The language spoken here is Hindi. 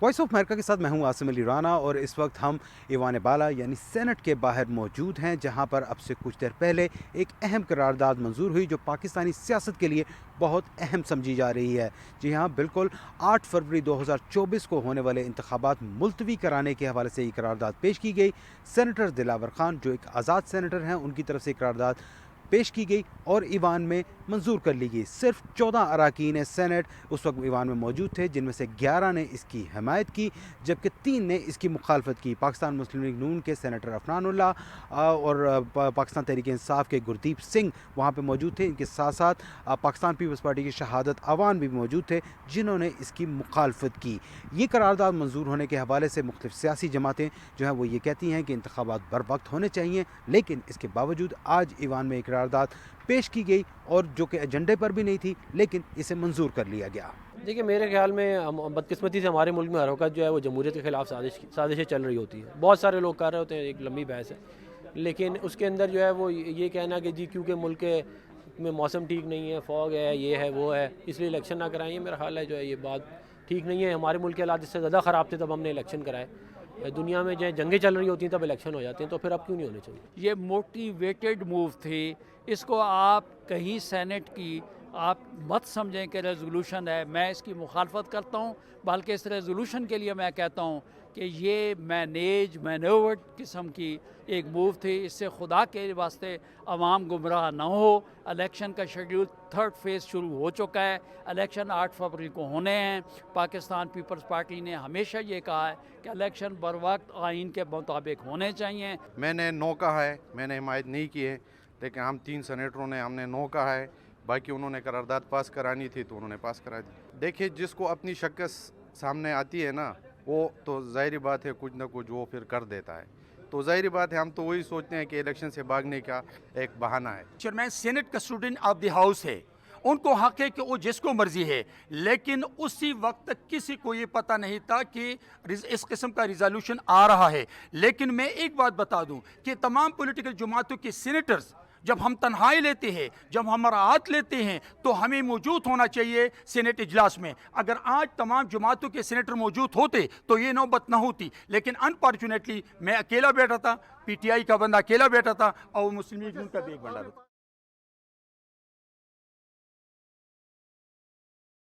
वॉइस ऑफ अमेरिका के साथ मैं हूं आसिम अली राना और इस वक्त हम ईवान बाला यानी सेनेट के बाहर मौजूद हैं, जहां पर अब से कुछ देर पहले एक अहम करारदाद मंजूर हुई जो पाकिस्तानी सियासत के लिए बहुत अहम समझी जा रही है। जी हाँ, बिल्कुल 8 फरवरी 2024 को होने वाले इंतखाबात मुलतवी कराने के हवाले से ये करारदाद पेश की गई। सेनेटर दिलावर खान जो एक आज़ाद सेनेटर हैं, उनकी तरफ से करारदाद पेश की गई और ईवान में मंजूर कर ली गई। सिर्फ 14 अरकान सेनेट उस वक्त ईवान में मौजूद थे, जिनमें से 11 ने इसकी हमायत की जबकि 3 ने इसकी मुखालफत की। पाकिस्तान मुस्लिम लीग नून के सेनेटर अफनानुल्लाह और पाकिस्तान तहरीक इंसाफ के गुरदीप सिंह वहाँ पर मौजूद थे। इनके साथ साथ पाकिस्तान पीपल्स पार्टी की शहादत अवान भी मौजूद थे, जिन्होंने इसकी मुखालफत की। ये करारदाद मंजूर होने के हवाले से मुख्तलिफ सियासी जमातें जो हैं वो ये कहती हैं कि इंतखाबात बर वक्त होने चाहिए, लेकिन इसके बावजूद आज ईवान में एक करारदाद पेश की गई और जो कि एजेंडे पर भी नहीं थी, लेकिन इसे मंजूर कर लिया गया। देखिए, मेरे ख्याल में बदकिस्मती से हमारे मुल्क में हर वक्त जो है वो जमहूरियत के खिलाफ साजिशें चल रही होती है। बहुत सारे लोग कर रहे होते हैं, एक लंबी बहस है, लेकिन उसके अंदर जो है वो ये कहना कि जी क्योंकि मुल्क में मौसम ठीक नहीं है, फॉग है, ये है वो है, इसलिए इलेक्शन ना कराएं, मेरा ख्याल है जो है ये बात ठीक नहीं है। हमारे मुल्क के हालात इससे ज़्यादा ख़राब थे तब हमने इलेक्शन कराए। दुनिया में जो जंगें चल रही होती हैं तब इलेक्शन हो जाते हैं, तो फिर अब क्यों नहीं होने चाहिए? ये मोटिवेटेड मूव थी। इसको आप कहीं सेनेट की आप मत समझें कि रेजोल्यूशन है। मैं इसकी मुखालफत करता हूँ, बल्कि इस रेजोल्यूशन के लिए मैं कहता हूँ कि ये मैनेवर्ड किस्म की एक मूव थी। इससे खुदा के वास्ते अवाम गुमराह ना हो। इलेक्शन का शेड्यूल 3rd फेज़ शुरू हो चुका है। इलेक्शन 8 फरवरी को होने हैं। पाकिस्तान पीपल्स पार्टी ने हमेशा ये कहा है कि इलेक्शन बर वक्त आइन के मुताबिक होने चाहिए। मैंने नो कहा है, मैंने हिमायत नहीं की है, लेकिन हम 3 सेनेटरों ने हमने नो कहा है। बाकी उन्होंने करारदाद पास करानी थी तो उन्होंने पास करा दी। देखिए, जिसको अपनी शक्स सामने आती है ना, वो तो ज़ाहिर बात है कुछ ना कुछ वो फिर कर देता है। तो ज़ाहिर बात है हम तो वही सोचते हैं कि इलेक्शन से भागने का एक बहाना है। चेयरमैन सेनेट का स्टूडेंट ऑफ द हाउस है, उनको हक है कि वो जिसको मर्जी है, लेकिन उसी वक्त तक किसी को ये पता नहीं था कि इस किस्म का रिजोल्यूशन आ रहा है। लेकिन मैं एक बात बता दूं कि तमाम पॉलिटिकल जमातों के सीनेटर्स जब हम तन्हाई लेते हैं, जब हमारा हाथ लेते हैं, तो हमें मौजूद होना चाहिए सेनेट इजलास में। अगर आज तमाम जमातों के सेनेटर मौजूद होते तो ये नौबत ना होती, लेकिन अनफॉर्चुनेटली मैं अकेला बैठा था, PTI का बंदा अकेला बैठा था और मुस्लिम लीग का भी एक बंदा था।